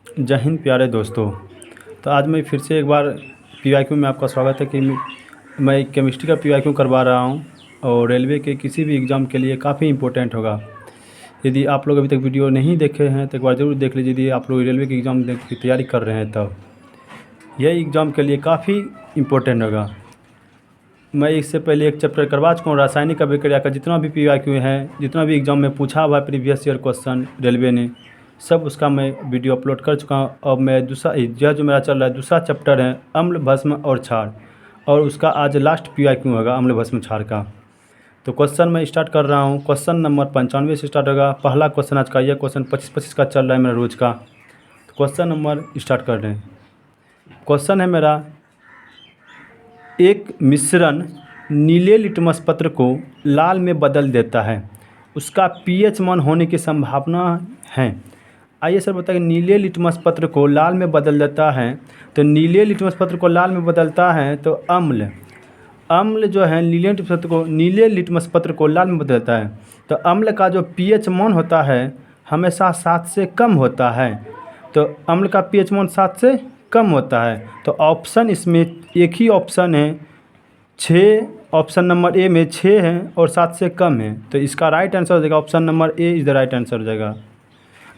जय हिंद प्यारे दोस्तों। तो आज मैं फिर से एक बार पीवाईक्यू में आपका स्वागत है कि मैं केमिस्ट्री का पीवाईक्यू करवा रहा हूं और रेलवे के किसी भी एग्ज़ाम के लिए काफ़ी इम्पोर्टेंट होगा। यदि आप लोग अभी तक वीडियो नहीं देखे हैं तो एक बार ज़रूर देख लीजिए। यदि आप लोग रेलवे के एग्ज़ाम की तैयारी कर रहे हैं तब यह एग्ज़ाम के लिए काफ़ी इम्पोर्टेंट होगा। मैं इससे पहले एक चैप्टर करवा चुका हूँ, रासायनिक अभिक्रिया का जितना भी पीवाईक्यू है, जितना भी एग्ज़ाम में पूछा हुआ है प्रीवियस ईयर क्वेश्चन रेलवे ने, सब उसका मैं वीडियो अपलोड कर चुका हूँ। अब मैं दूसरा यह जो मेरा चल रहा है दूसरा चैप्टर है अम्ल भस्म और क्षार, और उसका आज लास्ट पीवाईक्यू होगा अम्ल भस्म क्षार का। तो क्वेश्चन मैं स्टार्ट कर रहा हूँ। क्वेश्चन नंबर 95 से स्टार्ट होगा। पहला क्वेश्चन आज का, यह क्वेश्चन 25-25 का चल रहा है मेरा रोज़ का। तो क्वेश्चन नंबर स्टार्ट कर रहे हैं। क्वेश्चन है मेरा, एक मिश्रण नीले लिटमस पत्र को लाल में बदल देता है, उसका पीएच मान होने की संभावना है। आइए सर बताइए, नीले लिटमस पत्र को लाल में बदल देता है, तो नीले लिटमस पत्र को लाल में बदलता है तो अम्ल जो है नीले लिटमस पत्र को लाल में बदलता है, तो अम्ल का जो पीएच मान होता है हमेशा 7 से कम होता है। तो अम्ल का पीएच मान 7 से कम होता है। तो ऑप्शन इसमें एक ही ऑप्शन है 6, ऑप्शन नंबर ए में 6 है और 7 से कम है, तो इसका राइट आंसर हो जाएगा option number A is the right answer हो जाएगा।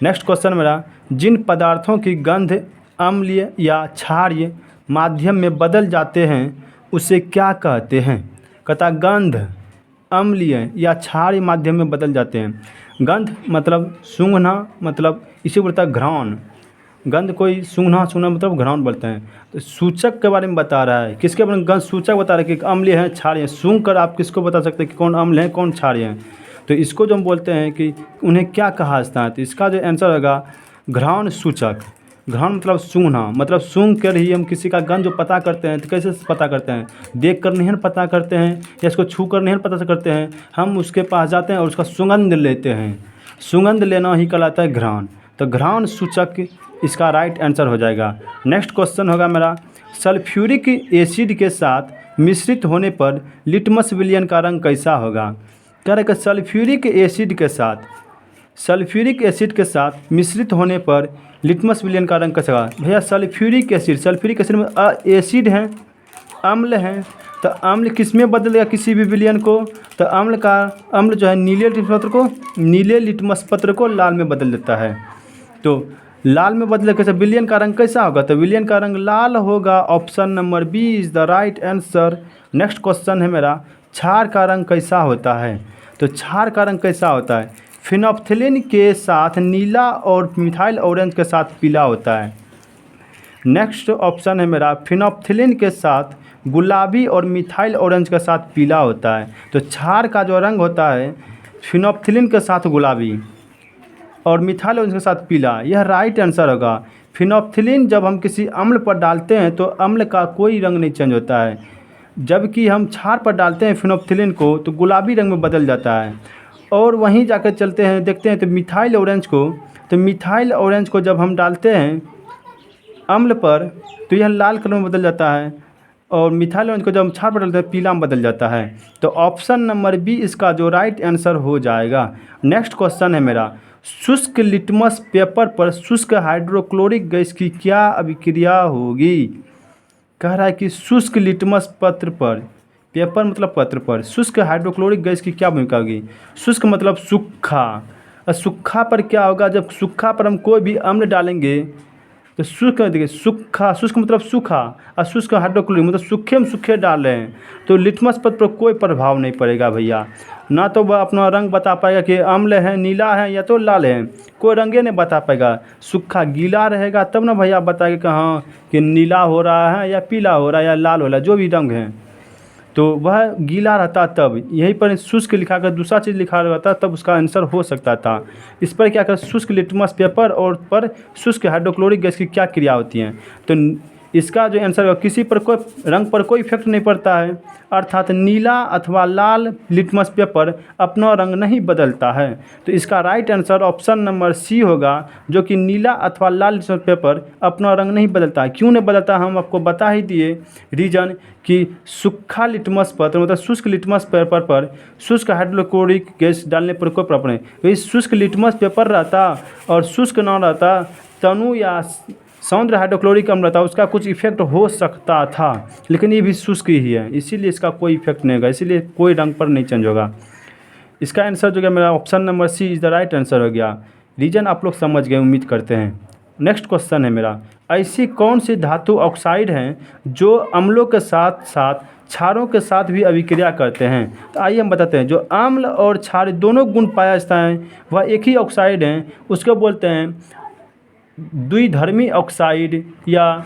नेक्स्ट क्वेश्चन मेरा, जिन पदार्थों की गंध अम्लीय या क्षारीय माध्यम में बदल जाते हैं उसे क्या कहते हैं? कहता गंध अम्लीय या क्षारीय माध्यम में बदल जाते हैं। गंध मतलब सूंघना, मतलब इसी को बोलता है घ्राण। गंध कोई सूंघना मतलब घ्राण बोलते हैं। तो सूचक के बारे में बता रहा है, किसके बारे में? गंध सूचक बता रहा है कि अम्लीय है क्षारीय है। सूंघ कर आप किसको बता सकते हैं कि कौन अम्ल है कौन क्षारीय है? तो इसको जो हम बोलते हैं कि उन्हें क्या कहा जाता है, तो इसका जो आंसर होगा घ्राण सूचक। घ्राण मतलब सूंघना, मतलब सूंघ कर ही हम किसी का गंध जो पता करते हैं। तो कैसे पता करते हैं? देख कर नहीं पता करते हैं या इसको छू कर नहीं पता करते हैं, हम उसके पास जाते हैं और उसका सुगंध लेते हैं। सुगंध लेना ही कहलाता है घ्राण। तो घ्राण सूचक इसका राइट आंसर हो जाएगा। नेक्स्ट क्वेश्चन होगा मेरा, सल्फ्यूरिक एसिड के साथ मिश्रित होने पर लिटमस विलयन का रंग कैसा होगा? कह रहे कि सल्फ्यूरिक एसिड के साथ मिश्रित होने पर लिटमस विलयन का रंग कैसा होगा? भैया सल्फ्यूरिक एसिड में एसिड है, अम्ल है, तो अम्ल किस में बदलेगा किसी भी विलयन को? तो अम्ल जो है नीले लिटमस पत्र को लाल में बदल देता है। तो लाल में बदले कैसे? विलयन का रंग कैसा होगा? तो विलयन का रंग लाल होगा। Option number B is the right answer. Next question है मेरा, क्षार का रंग कैसा होता है? तो क्षार का रंग कैसा होता है? फिनोप्थिलीन के साथ नीला और मिथाइल ऑरेंज के साथ पीला होता है। नेक्स्ट ऑप्शन है मेरा, फिनोप्थिलीन के साथ गुलाबी और मिथाइल ऑरेंज के साथ पीला होता है। तो क्षार का जो रंग होता है फिनोप्थिलीन के साथ गुलाबी और मिथाइल ऑरेंज के साथ पीला, यह राइट आंसर होगा। फिनोप्थिलीन जब हम किसी अम्ल पर डालते हैं तो अम्ल का कोई रंग नहीं चेंज होता है, जबकि हम क्षार पर डालते हैं फिनोप्थिलीन को तो गुलाबी रंग में बदल जाता है। और वहीं जाकर चलते हैं देखते हैं तो मिथाइल ऑरेंज को जब हम डालते हैं अम्ल पर तो यह लाल कलर में बदल जाता है, और मिथाइल ऑरेंज को जब हम क्षार पर डालते हैं पीला में बदल जाता है। तो ऑप्शन नंबर बी इसका जो राइट आंसर हो जाएगा। नेक्स्ट क्वेश्चन है मेरा, शुष्क लिटमस पेपर पर शुष्क हाइड्रोक्लोरिक गैस की क्या अभिक्रिया होगी? कह रहा है कि शुष्क लिटमस पत्र पर, पेपर मतलब पत्र पर, शुष्क हाइड्रोक्लोरिक गैस की क्या भूमिका होगी? शुष्क मतलब सूखा, और सूखा पर क्या होगा? जब सूखा पर हम कोई भी अम्ल डालेंगे तो देखिए शुष्क मतलब सूखा, और शुष्क हाइड्रोक्लोरिक मतलब सूखे में सूखे डाल रहे हैं तो लिटमस पत्र पर कोई प्रभाव नहीं पड़ेगा भैया। ना तो वह अपना रंग बता पाएगा कि अम्ल है, नीला है या तो लाल है, कोई रंगे नहीं बता पाएगा। सूखा गीला रहेगा तब ना भैया बताएगा कि हाँ कि नीला हो रहा है या पीला हो रहा है या लाल हो रहा है, जो भी रंग है। तो वह गीला रहता तब, यहीं पर शुष्क लिखा कर दूसरा चीज़ लिखा रहता तब उसका आंसर हो सकता था। इस पर क्या कर, शुष्क लिटमस पेपर और पर शुष्क हाइड्रोक्लोरिक गैस की क्या क्रिया होती हैं? तो इसका जो आंसर होगा, किसी पर कोई रंग पर कोई इफेक्ट नहीं पड़ता है, अर्थात नीला अथवा लाल लिटमस पेपर अपना रंग नहीं बदलता है। तो इसका right answer option number C होगा, जो कि नीला अथवा लाल लिटमस पेपर अपना रंग नहीं बदलता है। क्यों नहीं बदलता हम आपको बता ही दिए रीजन, कि सूखा लिटमस पत्र मतलब शुष्क लिटमस पेपर पर शुष्क हाइड्रोक्लोरिक गैस डालने पर कोई प्रॉब्लम नहीं। तो इस शुष्क लिटमस पेपर रहता और शुष्क ना रहता तनु या सौंद्र हाइड्रोक्लोरिक अम्ल रहता है उसका कुछ इफेक्ट हो सकता था, लेकिन ये भी शुष्क ही है, इसीलिए इसका कोई इफेक्ट नहीं होगा, इसीलिए कोई रंग पर नहीं चेंज होगा। इसका आंसर जो है मेरा option number C is the right answer हो गया। रीजन आप लोग समझ गए उम्मीद करते हैं। नेक्स्ट क्वेश्चन है मेरा, ऐसी कौन सी धातु ऑक्साइड हैं जो अम्लों के साथ साथ क्षारों के साथ भी अभिक्रिया करते हैं? तो आइए हम बताते हैं। जो अम्ल और क्षार दोनों गुण पाया जाता है वह एक ही ऑक्साइड हैं, उसको बोलते हैं द्विधर्मी ऑक्साइड या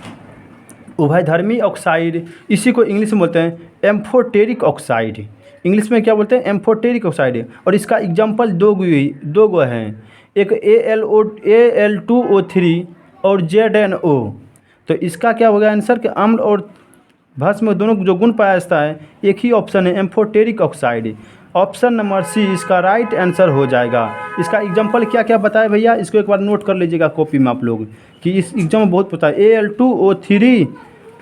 उभयधर्मी ऑक्साइड। इसी को इंग्लिश में बोलते हैं एम्फोटेरिक ऑक्साइड। इंग्लिश में क्या बोलते हैं? Amphoteric oxide. और इसका एग्जाम्पल दो गो हैं, एक Al2O3 और ZnO। तो इसका क्या होगा आंसर कि अम्ल और भस्म में दोनों जो गुण पाया जाता है एक ही ऑप्शन है amphoteric oxide. Option number C इसका राइट आंसर हो जाएगा। इसका एग्जाम्पल क्या क्या बताए भैया, इसको एक बार नोट कर लीजिएगा कॉपी में आप लोग कि इस एग्जाम में बहुत पूछता है। Al2O3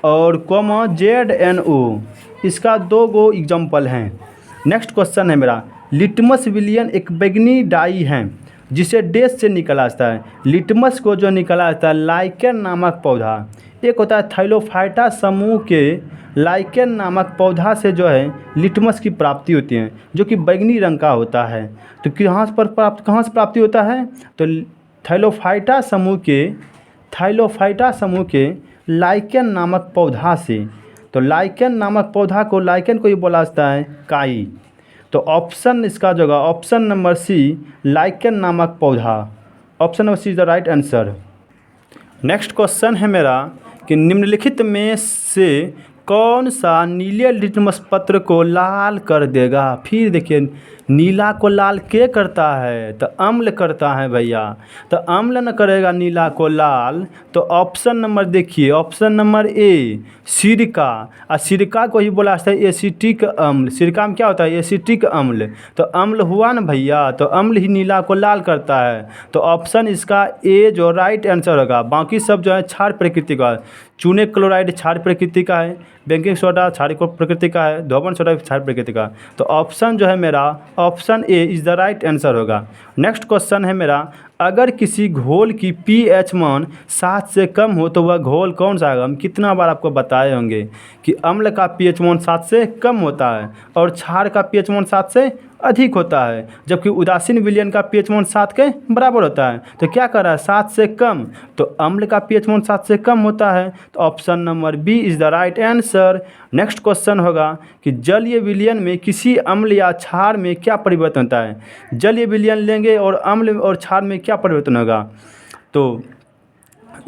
और कॉमा ZnO, इसका दो गो एग्जाम्पल हैं। नेक्स्ट क्वेश्चन है मेरा, लिटमस विलियन एक बैगनी डाई है जिसे डैश से निकला आता है। लिटमस को जो निकला आता है लाइकेन नामक पौधा, एक होता है थाइलोफाइटा समूह के लाइकेन नामक पौधा से जो है लिटमस की प्राप्ति होती है जो कि बैगनी रंग का होता है। तो कहाँ से प्राप्ति होता है? तो थाइलोफाइटा समूह के लाइकेन नामक पौधा से। तो लाइकेन नामक पौधा को लाइकेन को ही बोला जाता है काई। तो ऑप्शन इसका जो होगा ऑप्शन नंबर सी लाइकेन नामक पौधा। Option number C is the right answer. Next question है मेरा कि निम्नलिखित में से कौन सा नीले लिटमस पत्र को लाल कर देगा? फिर देखिए नीला को लाल के करता है? तो अम्ल करता है भैया। तो अम्ल न करेगा नीला को लाल, तो ऑप्शन नंबर देखिए, ऑप्शन नंबर ए सिरका। और सिरका को ही बोला जाता है एसिटिक अम्ल। सिरका में क्या होता है? एसिटिक अम्ल। तो अम्ल हुआ ना भैया, तो अम्ल ही नीला को लाल करता है। तो ऑप्शन इसका ए जो राइट आंसर होगा। बाकी सब जो है क्षार प्रकृति का। चूने क्लोराइड क्षार प्रकृति का है, बेकिंग सोडा क्षार प्रकृति का है, धोबन सोडा क्षार प्रकृति का। तो ऑप्शन जो है मेरा option A is the right answer होगा। नेक्स्ट क्वेश्चन है मेरा, अगर किसी घोल की pH मान 7 से कम हो तो वह घोल कौन सा है? हम कितना बार आपको बताए होंगे कि अम्ल का pH मान 7 से कम होता है और क्षार का pH मान 7 से अधिक होता है, जबकि उदासीन विलयन का pH मान 7 के बराबर होता है। तो क्या कर रहा है? 7 से कम। तो अम्ल का pH मान 7 से कम होता है। तो option number B is the right answer. Next question होगा कि जलीय विलयन में किसी अम्ल या क्षार में क्या परिवर्तन होता है? जलीय विलयन लेंगे और अम्ल और क्षार में क्या परिवर्तन होगा? तो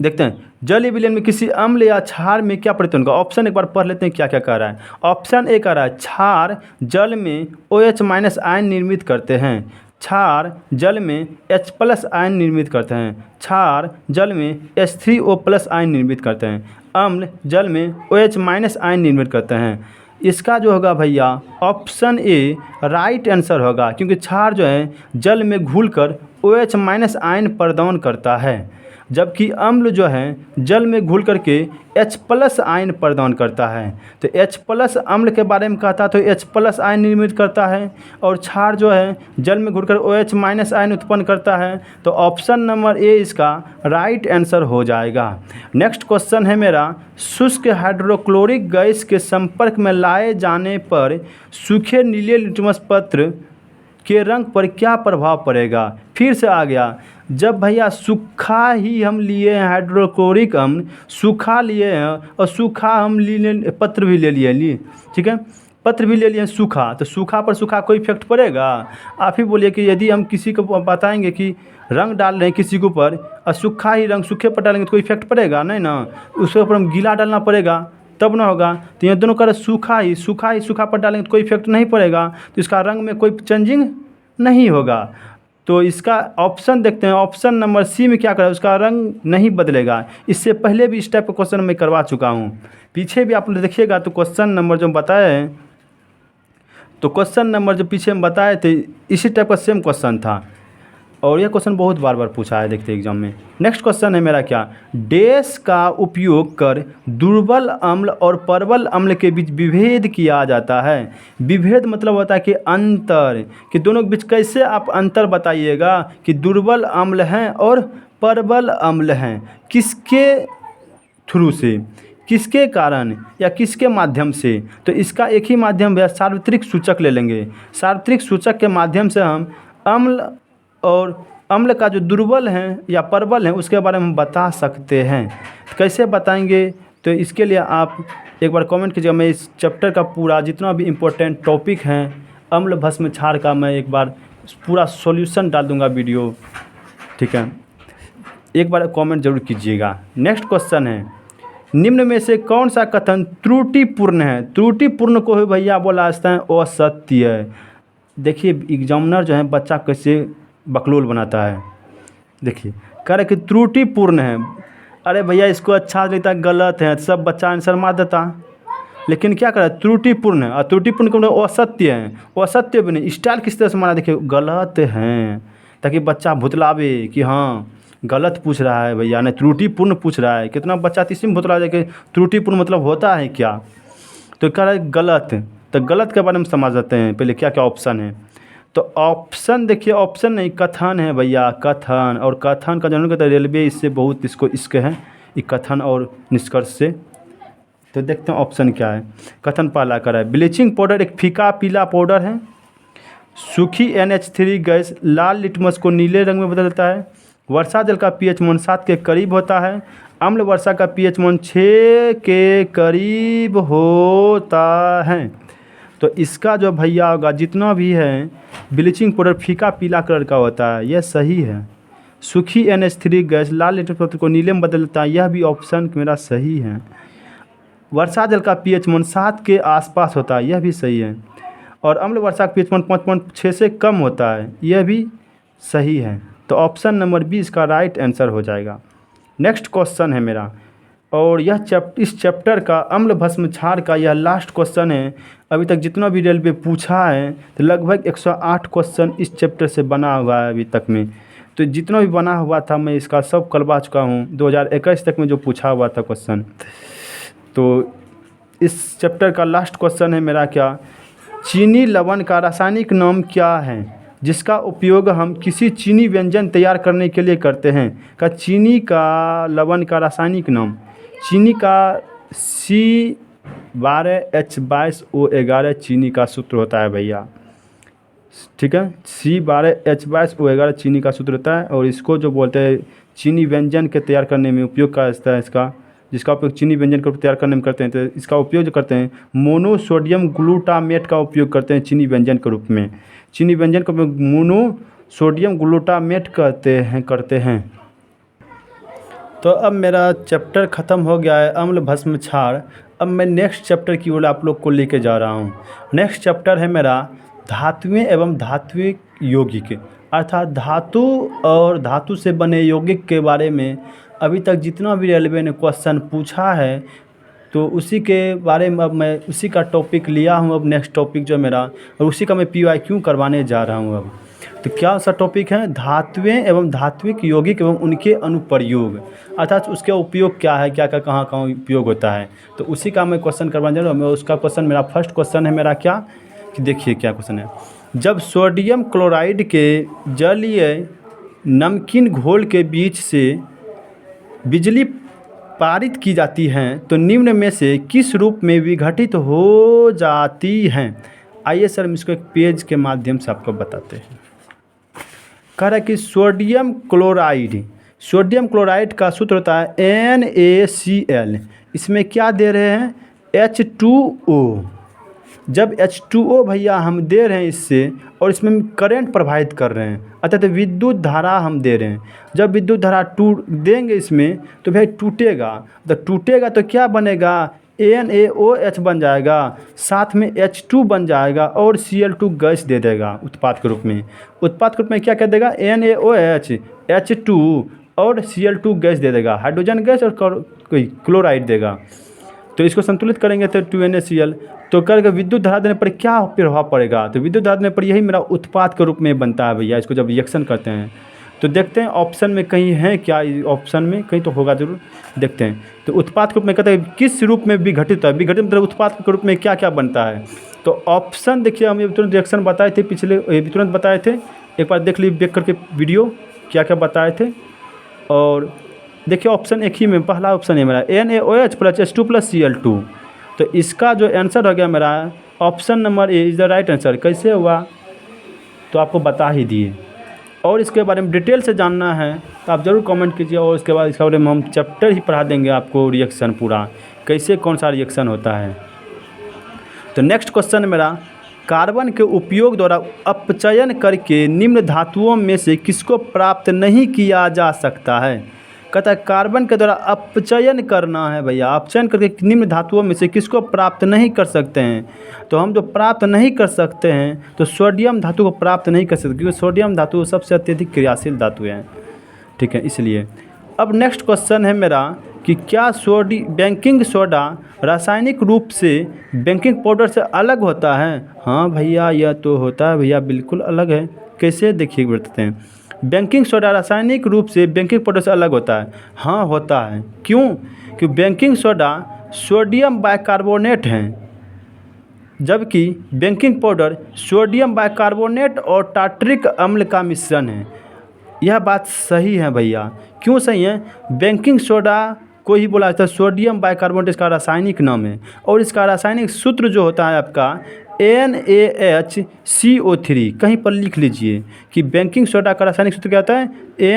देखते हैं जलीय विलयन में किसी अम्ल या क्षार में क्या परिवर्तन होगा। ऑप्शन एक बार पढ़ लेते हैं क्या क्या कह रहा है। ऑप्शन ए कह रहा है क्षार जल में OH- आयन निर्मित करते हैं। क्षार जल में H+ आयन निर्मित करते हैं। क्षार जल में H3O+ आयन निर्मित करते हैं। अम्ल जल में OH- आयन निर्मित करते हैं। इसका जो होगा भैया ऑप्शन ए राइट आंसर होगा, क्योंकि क्षार जो है जल में घुलकर OH- आयन प्रदान करता है, जबकि अम्ल जो है जल में घुल करके H+ आयन प्रदान करता है। तो H+ अम्ल के बारे में कहता है तो H+ आयन निर्मित करता है, और क्षार जो है जल में घुलकर OH- आयन उत्पन्न करता है। तो ऑप्शन नंबर ए इसका राइट आंसर हो जाएगा। नेक्स्ट क्वेश्चन है मेरा, शुष्क हाइड्रोक्लोरिक गैस के संपर्क में लाए जाने पर सूखे नीले लिटमस पत्र के रंग पर क्या प्रभाव पड़ेगा? फिर से आ गया, जब भैया सूखा ही हम लिए हैं हाइड्रोक्लोरिक अम्ल, सूखा लिए हैं और सूखा हम लिए पत्र भी ले लिए, ठीक है, पत्र भी ले लिए सूखा, तो सूखा पर सूखा कोई इफेक्ट पड़ेगा? आप ही बोलिए कि यदि हम किसी को बताएंगे कि रंग डाल रहे हैं किसी के ऊपर और सूखा ही रंग सूखे पर डालेंगे तो कोई इफेक्ट पड़ेगा? नहीं ना, उसके ऊपर हम गीला डालना पड़ेगा तब ना होगा। तो ये दोनों का सूखा पर डालेंगे तो कोई इफेक्ट नहीं पड़ेगा, तो इसका रंग में कोई चेंजिंग नहीं होगा। तो इसका ऑप्शन देखते हैं, ऑप्शन नंबर सी में क्या करा, उसका रंग नहीं बदलेगा। इससे पहले भी इस टाइप का क्वेश्चन मैं करवा चुका हूँ, पीछे भी आप लोग देखिएगा तो क्वेश्चन नंबर जो बताए हैं, तो क्वेश्चन नंबर जो पीछे हम बताए थे इसी टाइप का सेम क्वेश्चन था, और यह क्वेश्चन बहुत बार पूछा है देखते एग्जाम में। नेक्स्ट क्वेश्चन है मेरा क्या, डैश का उपयोग कर दुर्बल अम्ल और प्रबल अम्ल के बीच विभेद किया जाता है। विभेद मतलब होता है कि अंतर, कि दोनों के बीच कैसे आप अंतर बताइएगा कि दुर्बल अम्ल हैं और प्रबल अम्ल हैं। किसके थ्रू से, किसके कारण या किसके माध्यम से? तो इसका एक ही माध्यम है, सार्वत्रिक सूचक ले लेंगे। सार्वत्रिक सूचक के माध्यम से हम अम्ल और अम्ल का जो दुर्बल हैं या प्रबल हैं उसके बारे में हम बता सकते हैं। कैसे बताएंगे? तो इसके लिए आप एक बार कमेंट कीजिएगा। मैं इस चैप्टर का पूरा जितना भी इम्पोर्टेंट टॉपिक हैं अम्ल भस्म क्षार का, मैं एक बार पूरा सॉल्यूशन डाल दूंगा वीडियो, ठीक है? एक बार कमेंट जरूर कीजिएगा। नेक्स्ट क्वेश्चन है, निम्न में से कौन सा कथन त्रुटिपूर्ण है? त्रुटिपूर्ण को ही भैया बोला जाता है असत्य। देखिए एग्जामिनर जो है बच्चा कैसे बकलोल बनाता है। देखिए कह रहे कि त्रुटिपूर्ण है, अरे भैया इसको अच्छा लगता गलत है, सब बच्चा आंसर मार देता, लेकिन क्या करे त्रुटिपूर्ण है। और त्रुटिपूर्ण को मतलब असत्य है, असत्य भी नहीं। स्टाइल किस तरह से माना, देखिए गलत हैं, ताकि बच्चा भुतलावे कि हाँ गलत पूछ रहा है भैया, नहीं त्रुटिपूर्ण पूछ रहा है। कितना बच्चा इसी में भुतला जाए कि त्रुटिपूर्ण मतलब होता है क्या? तो कह रहा है गलत। तो गलत के बारे में समझ जाते हैं पहले क्या क्या ऑप्शन है। तो ऑप्शन देखिए, ऑप्शन नहीं कथन है भैया, कथन। और कथन का जनरल कहता है रेलवे इससे बहुत इसको इश्क है, ये कथन और निष्कर्ष से। तो देखते हैं ऑप्शन क्या है। कथन पहला कर है, ब्लीचिंग पाउडर एक फीका पीला पाउडर है। सूखी NH3 गैस लाल लिटमस को नीले रंग में बदल देता है। वर्षा जल का pH मान 7 के करीब होता है। अम्ल वर्षा का pH मान 6 के करीब होता है। तो इसका जो भैया होगा जितना भी है, ब्लीचिंग पाउडर फीका पीला कलर का होता है, यह सही है। सूखी NH3 गैस लाल लिटमस को नीले में बदल देता है, यह भी ऑप्शन मेरा सही है। वर्षा जल का pH मान 7 के आसपास होता है, यह भी सही है। और अम्ल वर्षा का pH मान 5.6 से कम होता है, यह भी सही है। तो ऑप्शन नंबर बी इसका राइट आंसर हो जाएगा। नेक्स्ट क्वेश्चन है मेरा, और यह इस चैप्टर का अम्ल भस्म क्षार का यह लास्ट क्वेश्चन है। अभी तक जितना भी रेलवे पूछा है तो लगभग 108 क्वेश्चन इस चैप्टर से बना हुआ है अभी तक में। तो जितना भी बना हुआ था मैं इसका सब करवा चुका हूँ, 2021 तक में जो पूछा हुआ था क्वेश्चन। तो इस चैप्टर का लास्ट क्वेश्चन है मेरा क्या, चीनी लवण का रासायनिक नाम क्या है जिसका उपयोग हम किसी चीनी व्यंजन तैयार करने के लिए करते हैं? का चीनी का लवण का रासायनिक नाम, चीनी का C12H22O11 चीनी का सूत्र होता है भैया, ठीक है? C12H22O11 चीनी का सूत्र होता है। और इसको जो बोलते हैं चीनी व्यंजन के तैयार करने में उपयोग का है इसका, जिसका उपयोग चीनी व्यंजन को तैयार करने में करते हैं। तो इसका उपयोग जो करते हैं मोनोसोडियम ग्लूटामेट का उपयोग करते हैं चीनी व्यंजन के रूप में। चीनी व्यंजन को मोनोसोडियम ग्लूटामेट करते हैं। तो अब मेरा चैप्टर ख़त्म हो गया है अम्ल भस्म क्षार। अब मैं नेक्स्ट चैप्टर की ओर आप लोग को लेके जा रहा हूँ। नेक्स्ट चैप्टर है मेरा धातुएं एवं धात्विक यौगिक, अर्थात धातु और धातु से बने यौगिक के बारे में अभी तक जितना भी रेलवे ने क्वेश्चन पूछा है तो उसी के बारे में अब मैं उसी का टॉपिक लिया हूँ। अब नेक्स्ट टॉपिक जो मेरा, और उसी का मैं PYQ करवाने जा रहा हूँ। अब तो क्या सा टॉपिक है, धातुएं एवं धात्विक यौगिक एवं उनके अनुप्रयोग, अर्थात उसका उपयोग क्या है, क्या क्या कहाँ कहाँ उपयोग होता है। तो उसी का मैं क्वेश्चन करवाने जा रहा हूँ। मैं उसका क्वेश्चन मेरा फर्स्ट क्वेश्चन है मेरा क्या, कि देखिए क्या क्वेश्चन है। जब सोडियम क्लोराइड के जलीय नमकीन घोल के बीच से बिजली पारित की जाती है तो निम्न में से किस रूप में विघटित हो जाती हैं? आइए सर हम इसको एक पेज के माध्यम से आपको बताते हैं। कह रहा है कि सोडियम क्लोराइड का सूत्र होता है NaCl। इसमें क्या दे रहे हैं, H2O। जब H2O भैया हम दे रहे हैं इससे, और इसमें करंट प्रवाहित कर रहे हैं, अर्थात विद्युत धारा हम दे रहे हैं। जब विद्युत धारा देंगे इसमें तो भाई टूटेगा, तो टूटेगा तो क्या बनेगा, NaOH बन जाएगा, साथ में H2 बन जाएगा और Cl2 गैस दे देगा उत्पाद के रूप में। उत्पाद के रूप में क्या कर देगा, NaOH, H2 और Cl2 गैस दे देगा, हाइड्रोजन गैस और क्लोराइड देगा। तो इसको संतुलित करेंगे तो 2NaCl। तो करके विद्युत धारा देने पर क्या प्रभाव पड़ेगा, तो विद्युत धारा देने पर यही मेरा उत्पाद के रूप में बनता है भैया। इसको जब रिएक्शन करते हैं तो देखते हैं ऑप्शन में कहीं है क्या, ऑप्शन में कहीं तो होगा जरूर, देखते हैं। तो उत्पाद के रूप में कहते हैं किस रूप में विघटित है, विघटित मतलब उत्पाद के रूप में क्या क्या बनता है। तो ऑप्शन देखिए, हम ये तुरंत रिएक्शन बताए थे, पिछले तुरंत बताए थे, एक बार देख लीजिए देख करके वीडियो क्या क्या बताए थे। और देखिए ऑप्शन एक ही में पहला ऑप्शन है मेरा NaOH plus H2 plus Cl2। तो इसका जो आंसर हो गया मेरा option number A is the right answer. कैसे हुआ तो आपको बता ही दिए। और इसके बारे में डिटेल से जानना है तो आप ज़रूर कमेंट कीजिए, और इसके बाद इसके बारे में हम चैप्टर ही पढ़ा देंगे आपको, रिएक्शन पूरा कैसे कौन सा रिएक्शन होता है। तो नेक्स्ट क्वेश्चन मेरा, कार्बन के उपयोग द्वारा अपचयन करके निम्न धातुओं में से किसको प्राप्त नहीं किया जा सकता है। कहता है कार्बन के द्वारा अपचयन करना है भैया, अपचयन करके निम्न धातुओं में से किसको प्राप्त नहीं कर सकते हैं। तो हम जो प्राप्त नहीं कर सकते हैं तो सोडियम धातु को प्राप्त नहीं कर सकते, क्योंकि सोडियम धातु सबसे अत्यधिक क्रियाशील धातु है, ठीक है, इसलिए। अब नेक्स्ट क्वेश्चन है मेरा कि क्या बेकिंग सोडा रासायनिक रूप से बेकिंग पाउडर से अलग होता है। हाँ भैया यह तो होता है भैया, बिल्कुल अलग है। कैसे देखिए बताते हैं। बेकिंग सोडा रासायनिक रूप से बेकिंग पाउडर से अलग होता है। हाँ होता है। क्यों? कि बेकिंग सोडा सोडियम बाइकार्बोनेट है, जबकि बेकिंग पाउडर सोडियम बाइकार्बोनेट और टार्टरिक अम्ल का मिश्रण है। यह बात सही है भैया। क्यों सही है? बेकिंग सोडा को ही बोला जाता है सोडियम बाइकार्बोनेट, इसका रासायनिक नाम है, और इसका रासायनिक सूत्र जो होता है आपका NaHCO3। कहीं पर लिख लीजिए कि बेकिंग सोडा का रासायनिक सूत्र क्या होता है,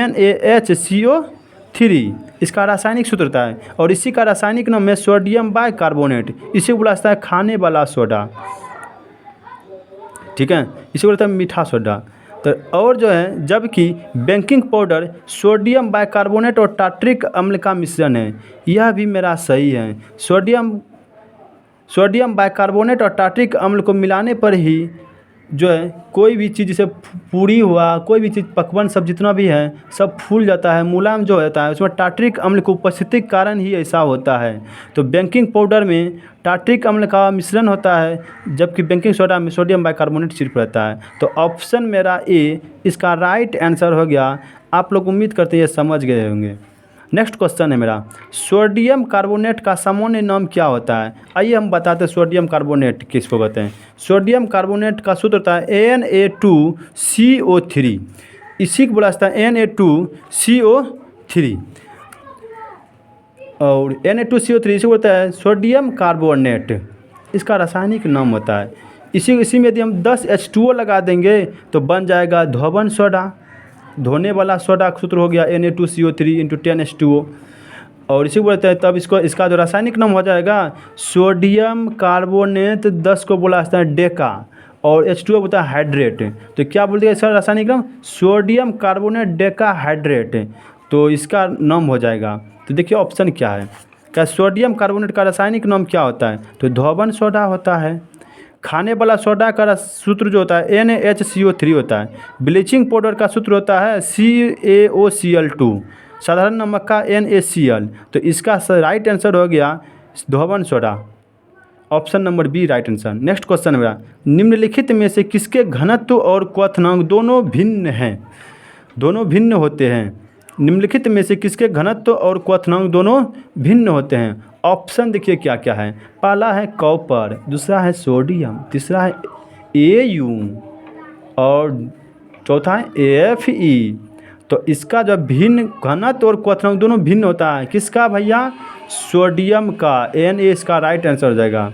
NaHCO3 इसका रासायनिक सूत्र होता है, और इसी का रासायनिक नाम है सोडियम बाइकार्बोनेट। इसे बोला जाता है खाने वाला सोडा, ठीक है, इसे बोलता है मीठा सोडा। तो और जो है, जबकि बेकिंग पाउडर सोडियम बाइकार्बोनेट और टार्टरिक अम्ल का मिश्रण है। यह भी मेरा सही है। सोडियम बाइकार्बोनेट और टार्टरिक अम्ल को मिलाने पर ही जो है कोई भी चीज़, जैसे पूरी हुआ, कोई भी चीज़ पकवान सब जितना भी है सब फूल जाता है, मुलायम जो होता है, उसमें टार्टरिक अम्ल की उपस्थिति के कारण ही ऐसा होता है। तो बेकिंग पाउडर में टार्टरिक अम्ल का मिश्रण होता है, जबकि बेकिंग सोडा में सोडियम बाइकार्बोनेट सिर्फ रहता है। तो ऑप्शन मेरा ए इसका राइट आंसर हो गया। आप लोग उम्मीद करते हैं समझ गए होंगे। नेक्स्ट क्वेश्चन है मेरा, सोडियम कार्बोनेट का सामान्य नाम क्या होता है। आइए हम बताते हैं सोडियम कार्बोनेट किसको कहते हैं। सोडियम कार्बोनेट का सूत्र होता है Na2CO3। इसी को बोला जाता है Na2CO3, और Na2CO3 इसी को बोलता है सोडियम कार्बोनेट, इसका रासायनिक नाम होता है। इसी में यदि हम 10 H2O लगा देंगे तो बन जाएगा धोवन सोडा, धोने वाला सोडा का सूत्र हो गया Na2CO3 × 10 H2O, और इसी को बोलते हैं। तब इसका जो रासायनिक नाम हो जाएगा सोडियम कार्बोनेट, 10 को बोला जाता है डेका, और H2O बोलता है हाइड्रेट। तो क्या बोलते हैं इसका रासायनिक नाम, सोडियम कार्बोनेट डेका हाइड्रेट, तो इसका नाम हो जाएगा। तो देखिए ऑप्शन क्या है, क्या सोडियम कार्बोनेट का रासायनिक नाम क्या होता है, तो धोवन सोडा होता है। खाने वाला सोडा का सूत्र जो होता है NaHCO3 होता है। ब्लीचिंग पाउडर का सूत्र होता है CaOCl2, साधारण नमक का NaCl। तो इसका राइट आंसर हो गया धोवन soda, option number B right answer. Next question मेरा, निम्नलिखित में से किसके घनत्व और क्वथनांक दोनों भिन्न हैं। दोनों भिन्न होते हैं। निम्नलिखित में से किसके घनत्व और क्वथनांक दोनों भिन्न होते हैं। ऑप्शन देखिए क्या क्या है। पहला है कॉपर, दूसरा है सोडियम, तीसरा है Au, और चौथा है Fe। तो इसका जो भिन्न घनत्व और क्वथनांक दोनों भिन्न होता है, किसका भैया, सोडियम का, Na इसका राइट आंसर हो जाएगा।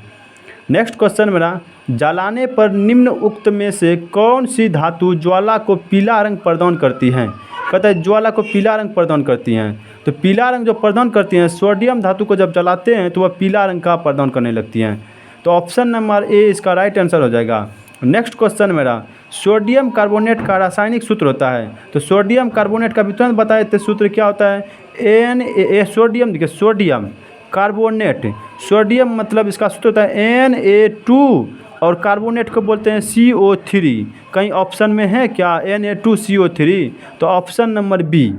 नेक्स्ट क्वेश्चन मेरा, जलाने पर निम्न उक्त में से कौन सी धातु ज्वाला को पीला रंग प्रदान करती हैं। कहता है ज्वाला को पीला रंग प्रदान करती हैं। तो पीला रंग जो प्रदान करती हैं, सोडियम धातु को जब जलाते हैं तो वह पीला रंग का प्रदान करने लगती हैं। तो ऑप्शन नंबर ए इसका राइट आंसर हो जाएगा। नेक्स्ट क्वेश्चन मेरा, सोडियम कार्बोनेट का रासायनिक सूत्र होता है। तो सोडियम कार्बोनेट का भी तुरंत बताए थे सूत्र क्या होता है, सोडियम, देखिए सोडियम कार्बोनेट, सोडियम मतलब इसका सूत्र होता है Na2, और कार्बोनेट को बोलते हैं CO3। कहीं ऑप्शन में है क्या Na2CO3, तो option number B,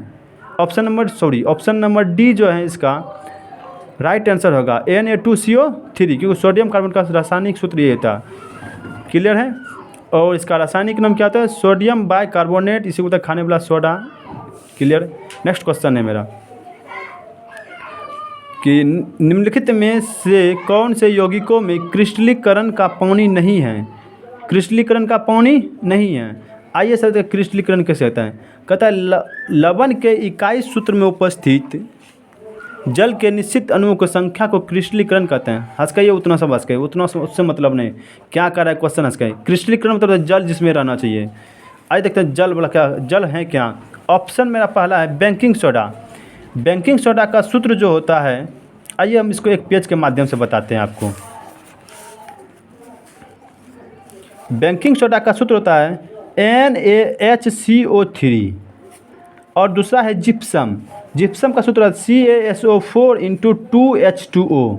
option number D जो है इसका राइट आंसर होगा Na2CO3, क्योंकि सोडियम कार्बोनेट का रासायनिक सूत्र ये था। क्लियर है। और इसका रासायनिक नाम क्या होता है, सोडियम बाइकार्बोनेट, इसी को होता है खाने वाला सोडा। क्लियर। नेक्स्ट क्वेश्चन है मेरा कि निम्नलिखित में से कौन से यौगिकों में क्रिस्टलीकरण का पानी नहीं है। क्रिस्टलीकरण का पानी नहीं है। आइए सर क्रिस्टलीकरण कैसे होता है। कहता है लवण के इकाई सूत्र में उपस्थित जल के निश्चित अणुओं की संख्या को क्रिस्टलीकरण कहते हैं। हंस कहिए उतना सब हंस कहिए, उतना उससे मतलब नहीं, क्या कर रहा है क्वेश्चन हंस कहिए। क्रिस्टलीकरण मतलब जल जिसमें रहना चाहिए। आइए देखते हैं जल वाला क्या, जल है क्या। ऑप्शन मेरा पहला है बेकिंग सोडा। बेकिंग सोडा का सूत्र जो होता है, आइए हम इसको एक पेज के माध्यम से बताते हैं आपको। बेकिंग सोडा का सूत्र होता है NaHCO3 और दूसरा है जिप्सम। जिप्सम का सूत्र है CaSO4 × 2H2O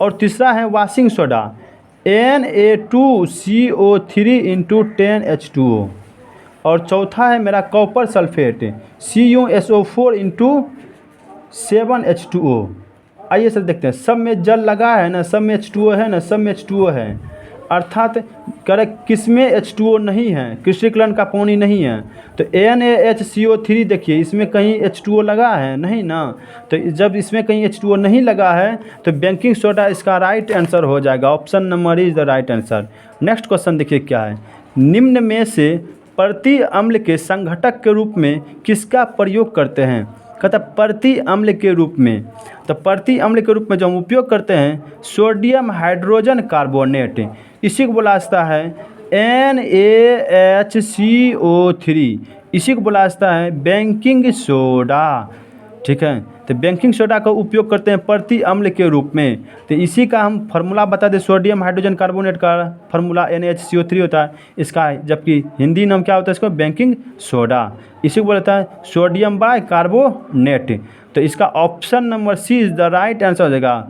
और तीसरा है वॉशिंग सोडा Na2CO3 × 10H2O और चौथा है मेरा कॉपर सल्फेट CuSO4 × 7H2O। आइए सर देखते हैं, सब में जल लगा है ना, सब में H2O है ना, सब में H2O है, अर्थात करेक्ट किस में H2O नहीं है, क्रिस्टलीकरण का पानी नहीं है। तो NaHCO3 देखिए इसमें कहीं H2O लगा है नहीं ना, तो जब इसमें कहीं H2O नहीं लगा है तो बेकिंग सोडा इसका राइट आंसर हो जाएगा। Option number is the right answer. Next question देखिए क्या है, निम्न में से प्रति अम्ल के संघटक के रूप में किसका प्रयोग करते हैं। कहता प्रति अम्ल के रूप में, तो प्रति अम्ल के रूप में जो हम उपयोग करते हैं सोडियम हाइड्रोजन कार्बोनेट, इसी को बोला जाता है NaHCO3, इसी को बोला जाता है बेकिंग सोडा। ठीक है, तो बेकिंग सोडा का उपयोग करते हैं प्रति अम्ल के रूप में। तो इसी का हम फार्मूला बता दें, सोडियम हाइड्रोजन कार्बोनेट का फार्मूला NaHCO3 होता है इसका, जबकि हिंदी नाम क्या होता है इसको, बेकिंग सोडा। इसी को बोलता है सोडियम बाय कार्बोनेट। तो इसका option number C is the right answer हो जाएगा।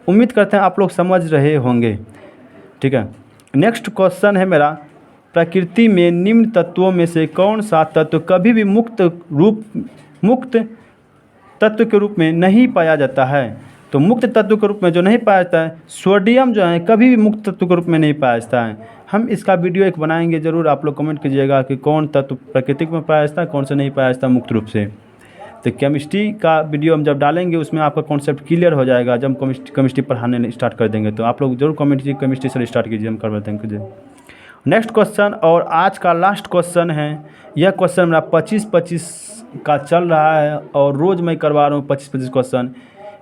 उम्मीद करते हैं आप लोग समझ रहे होंगे। ठीक है, नेक्स्ट क्वेश्चन है मेरा, प्रकृति में निम्न तत्वों में से कौन सा तत्व कभी भी मुक्त तत्व के रूप में नहीं पाया जाता है। तो मुक्त तत्व के रूप में जो नहीं पाया जाता है, सोडियम जो है कभी भी मुक्त तत्व के रूप में नहीं पाया जाता है। हम इसका वीडियो एक बनाएंगे, ज़रूर आप लोग कमेंट कीजिएगा कि कौन तत्व प्राकृतिक में पाया जाता है, कौन सा नहीं पाया जाता मुक्त रूप से। तो केमिस्ट्री का वीडियो हम जब डालेंगे उसमें आपका कॉन्सेप्ट क्लियर हो जाएगा। जब हम केमिस्ट्री पढ़ाने स्टार्ट कर देंगे तो आप लोग जरूर केमिस्ट्री से स्टार्ट कीजिए, हम करवा देंगे। नेक्स्ट क्वेश्चन और आज का लास्ट क्वेश्चन है। यह क्वेश्चन मेरा 25-25 का चल रहा है और रोज़ मैं करवा रहा हूँ 25-25 क्वेश्चन।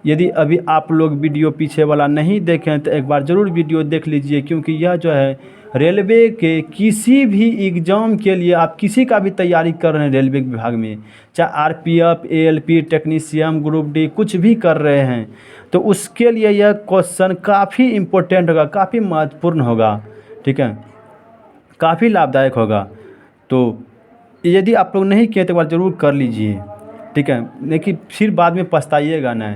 यदि अभी आप लोग वीडियो पीछे वाला नहीं देखें तो एक बार ज़रूर वीडियो देख लीजिए, क्योंकि यह जो है रेलवे के किसी भी एग्ज़ाम के लिए, आप किसी का भी तैयारी कर रहे हैं रेलवे विभाग में, चाहे RPF, ALP, technician, group D कुछ भी कर रहे हैं, तो उसके लिए यह क्वेश्चन काफ़ी इम्पोर्टेंट होगा, काफ़ी महत्वपूर्ण होगा। ठीक है, काफ़ी लाभदायक होगा। तो यदि आप लोग नहीं किए तो एक बार ज़रूर कर लीजिए। ठीक है, लेकिन फिर बाद में पछताइएगा ना,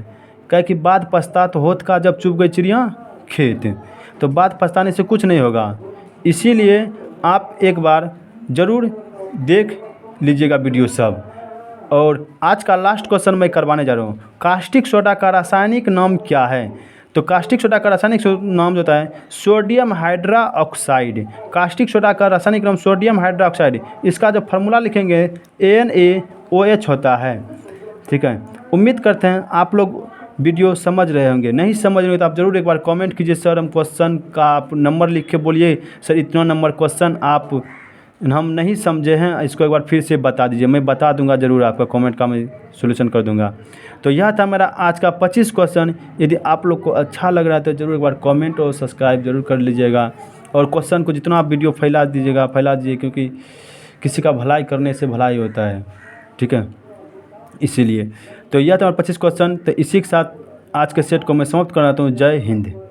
क्या कि बाद पछतात होत का जब चुभ गई चिड़िया खेत, तो बाद पछताने से कुछ नहीं होगा। इसीलिए आप एक बार ज़रूर देख लीजिएगा वीडियो सब। और आज का लास्ट क्वेश्चन मैं करवाने जा रहा हूँ, कास्टिक सोडा का रासायनिक नाम क्या है। तो कास्टिक सोडा का रासायनिक नाम जो होता है sodium hydra oxide. Caustic soda का रासायनिक नाम सोडियम हाइड्रा ऑक्साइड, इसका जो फार्मूला लिखेंगे NaOH होता है। ठीक है, उम्मीद करते हैं आप लोग वीडियो समझ रहे होंगे। नहीं समझ रहे तो आप ज़रूर एक बार कमेंट कीजिए, सर हम क्वेश्चन का आप नंबर लिख के बोलिए, सर इतना नंबर क्वेश्चन आप हम नहीं समझे हैं, इसको एक बार फिर से बता दीजिए, मैं बता दूंगा ज़रूर, आपका कमेंट का मैं सोल्यूशन कर दूंगा। तो यह था मेरा आज का 25 क्वेश्चन। यदि आप लोग को अच्छा लग रहा है तो ज़रूर एक बार कमेंट और सब्सक्राइब ज़रूर कर लीजिएगा, और क्वेश्चन को जितना आप वीडियो फैला दीजिएगा फैला दीजिए, क्योंकि किसी का भलाई करने से भलाई होता है। ठीक है, इसीलिए तो यह था 25 क्वेश्चन। तो इसी के साथ आज के सेट को मैं समाप्त कर रहा हूँ। जय हिंद।